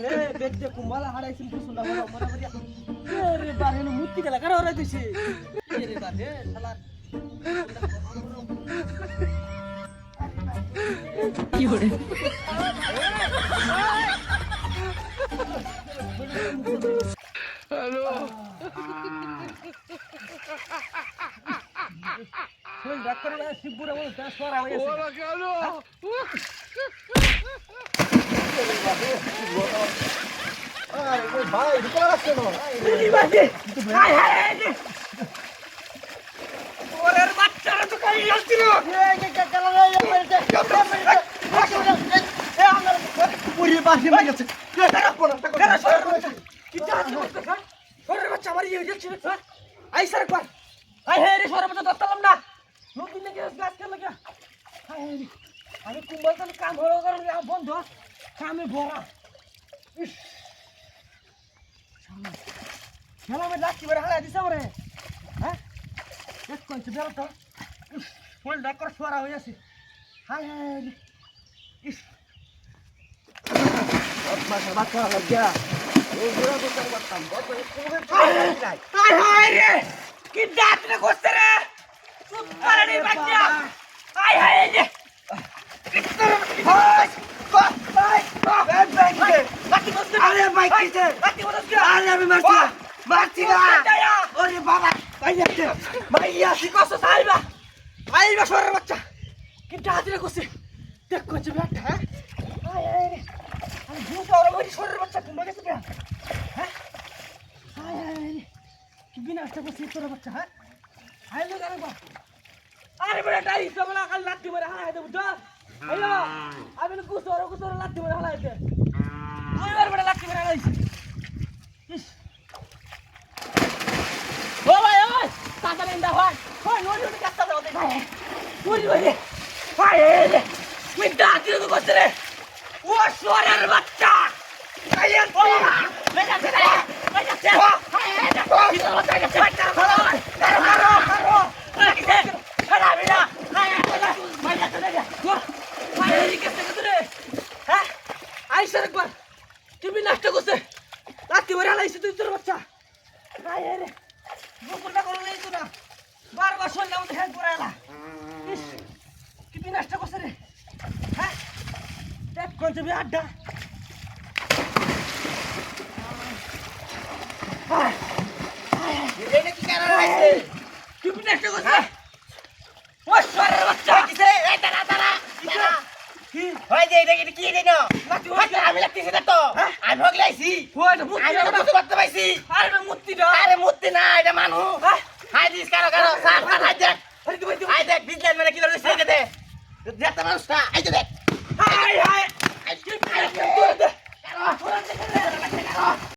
বেদে কুম্বালা হারাইছিস সুন্দর মরা মরিয়া রে বাহেন মুক্তি গেলা কার হরাই দিছে রে বাহে শালা কি হরে হ্যালো কই ডাক্তার শিবপুরে বল ট্রান্সফার হয়ে গেছে ওরা কেন আরে ওই ভাই ঢুকে আসছে না এই বাজে হাই হাই ওরের বাচ্চারা তো কাই আসছে না এই যে কালা এই আমার পুরি বাসি হয়ে গেছে কে তারা কোন তারা সর করেছে কি চাস করতে খান ওরের বাচ্চা মারি যাচ্ছে না আই স্যার কর হাই হাই রে সর বাচ্চা দত্তালাম না নতুন নাকি গ্লাস খেলা লাগা হাই হাই আমি কুম্বাল তো কাম হলো কারণ বন্ধ কামে ভরা ইস খেলা মে লাকি বড় হারা দিছ আমারে হ্যাঁ এক কোন চে বেরো তো ফুল ডাকর সোরা হই আছে হাই হাই ইস মাশা বাচ্চা লাগা ও বড় তো কাম করতাম বড় হাই হাই রে কি দাঁত রে করতে রে আরে বাচ্চা হাই হাই রে আরে বাইক কিসে আরে আমি মারছি না ওরে বাবা ভাইয়া শিখছো সাইবা আইবা সরের বাচ্চা কিন্তু হাজিরা করছে দেখ করছে ব্যাটা হ্যাঁ আমি বুঝা ওরা ওই সরের বাচ্চা কুম্বা গেছে কেন হ্যাঁ কি বিনা আসতে করছে তোর বাচ্চা হ্যাঁ আইলো কেন বা আরে বড় টাই সবলা কাল লাঠি মারা হারাই দেব যা আইলো আমি কুসর লাঠি মারা হারাই দে দুইবার বড় লাঠি মারা হারাইছি ইস ও ভাই ওই টাকা দেন দা ভাই ওই নড়ি উঠে কাটতে দাও দে ভাই ওই ওই ভাই রে তুই ডাকি তো করছ রে ও সরের বাচ্চা আইয়া ও মেজা ছে মেজা ছে হাই কি তো বাচ্চা গেছে বাচ্চা ভালো কারো রাখছে খারাপ না হাই মেজা ছে মেজা ভাই এই কেসে রে হ্যাঁ আইসার একবার তুমি নষ্ট করছে লাঠি মারা লাইছে তুই তোর বাচ্চা ভাই রে বকুলটা করে লাইছ না বারবার শুনলে আমাদের হ্যাঁ করে এলা ইস কি বিনষ্ট করছে রে হ্যাঁ দেখ কোন তুমি আড্ডা এনে কি কারণ আছে কি বিনষ্ট করছে ও সরের বাচ্চা কিসে এই দাঁড়া কি হয় যে এটা কি দেন আমি লাগতেছি না তো আমি হক লাইছি আমি বুঝতে পারতে পাইছি আরে মূর্তি না এটা মানুষ হাই দিস কারো সার হাই দেখ হাই দেখ বিজনেস মানে কি ধরে সেকে দে দেখতে মানুষটা এই যে দেখ